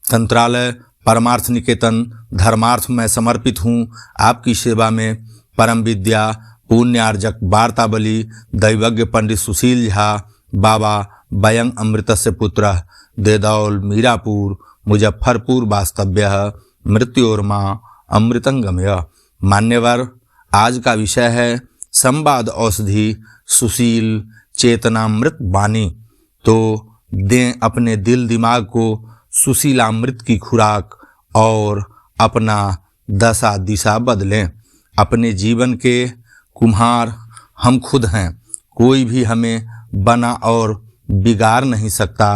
तंत्रालय परमार्थ निकेतन धर्मार्थ में समर्पित हूँ। आपकी सेवा में परम विद्या पुण्यार्जक वार्तावली दैवज्ञ पंडित सुशील झा, बाबा बयंग अमृतस्य पुत्र, देदौल मीरापुर मुजफ्फरपुर वास्तव्य, मृत्योर्मा अमृतंगमय। मान्यवर, आज का विषय है संवाद औषधि सुशील चेतनामृत वाणी। तो दें अपने दिल दिमाग को सुशीलामृत की खुराक और अपना दशा दिशा बदलें। अपने जीवन के कुम्हार हम खुद हैं, कोई भी हमें बना और बिगाड़ नहीं सकता।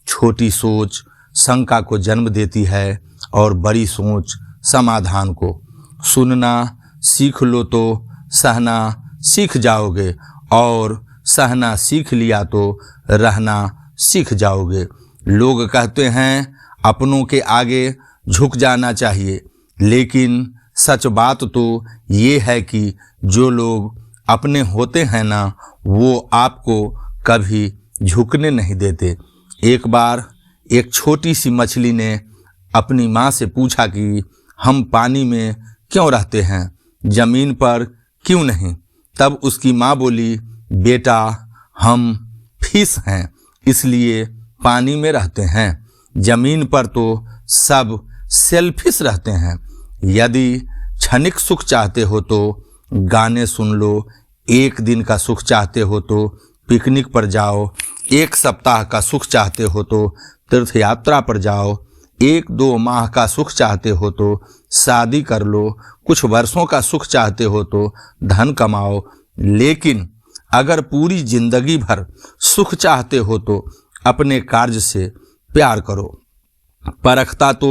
छोटी सोच शंका को जन्म देती है और बड़ी सोच समाधान को। सुनना सीख लो तो सहना सीख जाओगे, और सहना सीख लिया तो रहना सीख जाओगे। लोग कहते हैं अपनों के आगे झुक जाना चाहिए, लेकिन सच बात तो ये है कि जो लोग अपने होते हैं ना, वो आपको कभी झुकने नहीं देते। एक बार एक छोटी सी मछली ने अपनी माँ से पूछा कि हम पानी में क्यों रहते हैं, जमीन पर क्यों नहीं? तब उसकी माँ बोली, बेटा हम फिश हैं, इसलिए पानी में रहते हैं। जमीन पर तो सब सेल्फिश रहते हैं। यदि क्षणिक सुख चाहते हो तो गाने सुन लो, एक दिन का सुख चाहते हो तो पिकनिक पर जाओ, एक सप्ताह का सुख चाहते हो तो तीर्थ यात्रा पर जाओ, 1-2 माह का सुख चाहते हो तो शादी कर लो, कुछ वर्षों का सुख चाहते हो तो धन कमाओ। लेकिन अगर पूरी जिंदगी भर सुख चाहते हो तो अपने कार्य से प्यार करो। परखता तो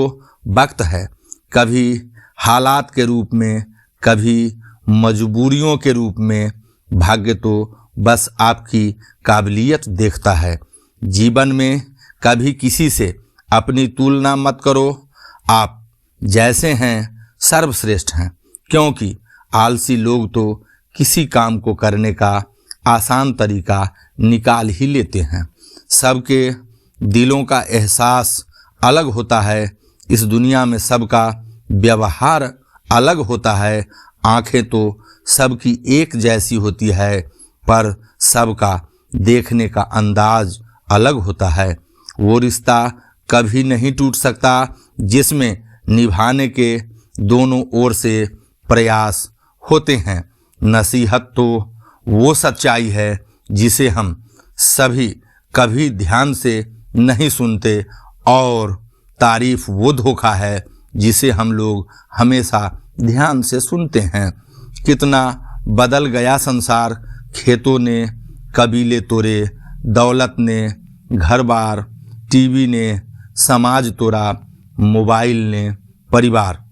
वक्त है, कभी हालात के रूप में, कभी मजबूरियों के रूप में। भाग्य तो बस आपकी काबिलियत देखता है। जीवन में कभी किसी से अपनी तुलना मत करो। आप जैसे हैं सर्वश्रेष्ठ हैं, क्योंकि आलसी लोग तो किसी काम को करने का आसान तरीका निकाल ही लेते हैं। सबके दिलों का एहसास अलग होता है। इस दुनिया में सबका व्यवहार अलग होता है। आंखें तो सबकी एक जैसी होती है, पर सबका देखने का अंदाज अलग होता है। वो रिश्ता कभी नहीं टूट सकता जिसमें निभाने के दोनों ओर से प्रयास होते हैं। नसीहत तो वो सच्चाई है जिसे हम सभी कभी ध्यान से नहीं सुनते, और तारीफ वो धोखा है जिसे हम लोग हमेशा ध्यान से सुनते हैं। कितना बदल गया संसार, खेतों ने कबीले तोड़े, दौलत ने घर बार, टीवी ने समाज तोड़ा, मोबाइल ने परिवार।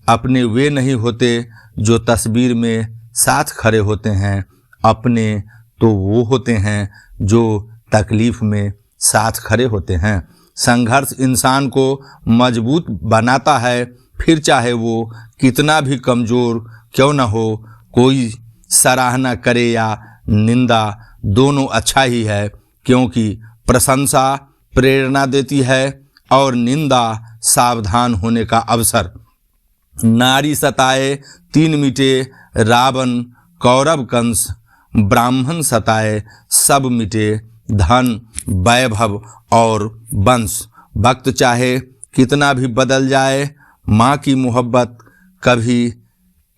अपने वे नहीं होते जो तस्वीर में साथ खड़े होते हैं, अपने तो वो होते हैं जो तकलीफ में साथ खड़े होते हैं। संघर्ष इंसान को मजबूत बनाता है, फिर चाहे वो कितना भी कमज़ोर क्यों न हो। कोई सराहना करे या निंदा, दोनों अच्छा ही है, क्योंकि प्रशंसा प्रेरणा देती है और निंदा सावधान होने का अवसर। नारी सताए 3 मिटे, रावण कौरव कंस, ब्राह्मण सताए सब मिटे, धन वैभव और वंश। वक्त चाहे कितना भी बदल जाए, माँ की मोहब्बत कभी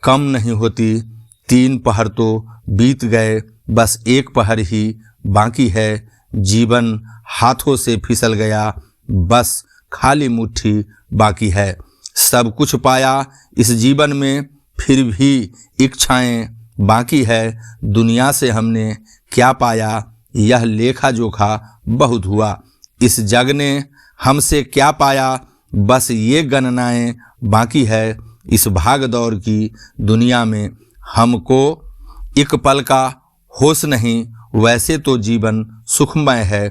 कम नहीं होती। 3 पहर तो बीत गए, बस एक पहर ही बाकी है। जीवन हाथों से फिसल गया, बस खाली मुट्ठी बाकी है। सब कुछ पाया इस जीवन में, फिर भी इच्छाएं बाकी है। दुनिया से हमने क्या पाया, यह लेखा जोखा बहुत हुआ। इस जग ने हमसे क्या पाया, बस ये गणनाएं बाकी है। इस भाग दौड़ की दुनिया में हमको एक पल का होश नहीं। वैसे तो जीवन सुखमय है,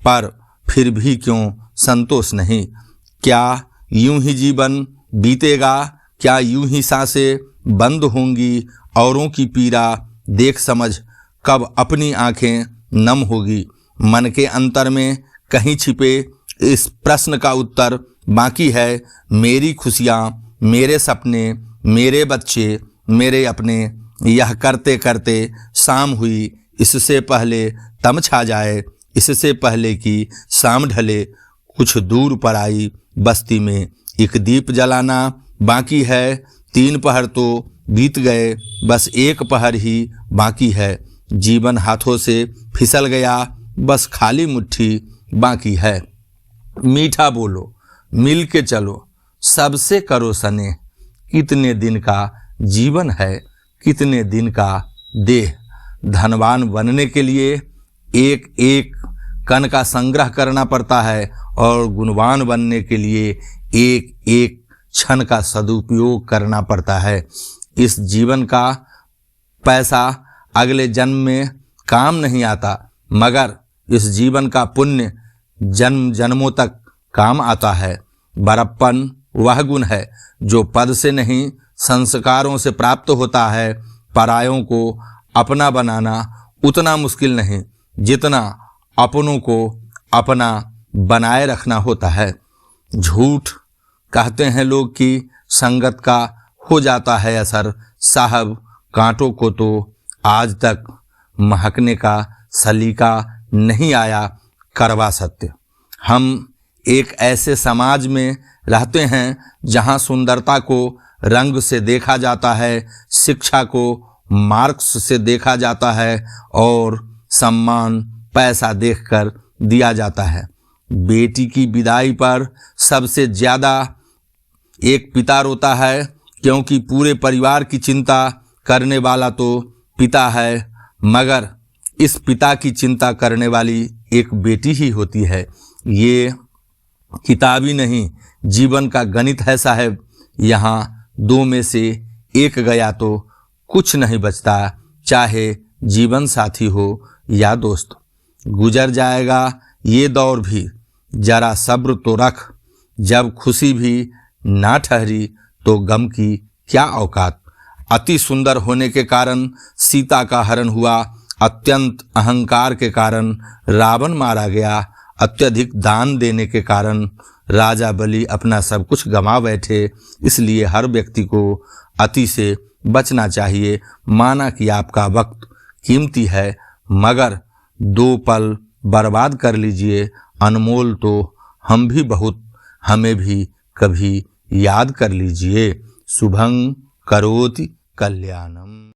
पर फिर भी क्यों संतोष नहीं। क्या यूं ही जीवन बीतेगा, क्या यूं ही सांसें बंद होंगी। औरों की पीड़ा देख समझ कब अपनी आंखें नम होगी। मन के अंतर में कहीं छिपे इस प्रश्न का उत्तर बाकी है। मेरी खुशियाँ, मेरे सपने, मेरे बच्चे, मेरे अपने, यह करते करते शाम हुई। इससे पहले तम छा जाए, इससे पहले कि शाम ढले। कुछ दूर पर आई बस्ती में एक दीप जलाना बाकी है। 3 पहर तो बीत गए, बस 1 पहर ही बाकी है। जीवन हाथों से फिसल गया, बस खाली मुट्ठी बाकी है। मीठा बोलो, मिल के चलो, सबसे करो स्नेह। कितने दिन का जीवन है, कितने दिन का देह। धनवान बनने के लिए एक एक कण का संग्रह करना पड़ता है और गुणवान बनने के लिए एक एक क्षण का सदुपयोग करना पड़ता है। इस जीवन का पैसा अगले जन्म में काम नहीं आता, मगर इस जीवन का पुण्य जन्म जन्मों तक काम आता है। बड़प्पन वह गुण है जो पद से नहीं संस्कारों से प्राप्त होता है। परायों को अपना बनाना उतना मुश्किल नहीं जितना अपनों को अपना बनाए रखना होता है। झूठ कहते हैं लोग कि संगत का हो जाता है असर। साहब, कांटों को तो आज तक महकने का सलीका नहीं आया करवा सत्य। हम एक ऐसे समाज में रहते हैं जहां सुंदरता को रंग से देखा जाता है, शिक्षा को मार्क्स से देखा जाता है और सम्मान पैसा देखकर दिया जाता है। बेटी की विदाई पर सबसे ज़्यादा एक पिता रोता है, क्योंकि पूरे परिवार की चिंता करने वाला तो पिता है, मगर इस पिता की चिंता करने वाली एक बेटी ही होती है। ये किताबी नहीं, जीवन का गणित है साहब। यहाँ 2 में से 1 गया तो कुछ नहीं बचता, चाहे जीवन साथी हो या दोस्त। गुजर जाएगा ये दौर भी, जरा सब्र तो रख। जब खुशी भी ना ठहरी तो गम की क्या औकात। अति सुंदर होने के कारण सीता का हरण हुआ, अत्यंत अहंकार के कारण रावण मारा गया, अत्यधिक दान देने के कारण राजा बलि अपना सब कुछ गंवा बैठे। इसलिए हर व्यक्ति को अति से बचना चाहिए। माना कि आपका वक्त कीमती है, मगर 2 पल बर्बाद कर लीजिए, अनमोल तो हम भी बहुत, हमें भी कभी याद कर लीजिए। शुभं करोति कल्याणम।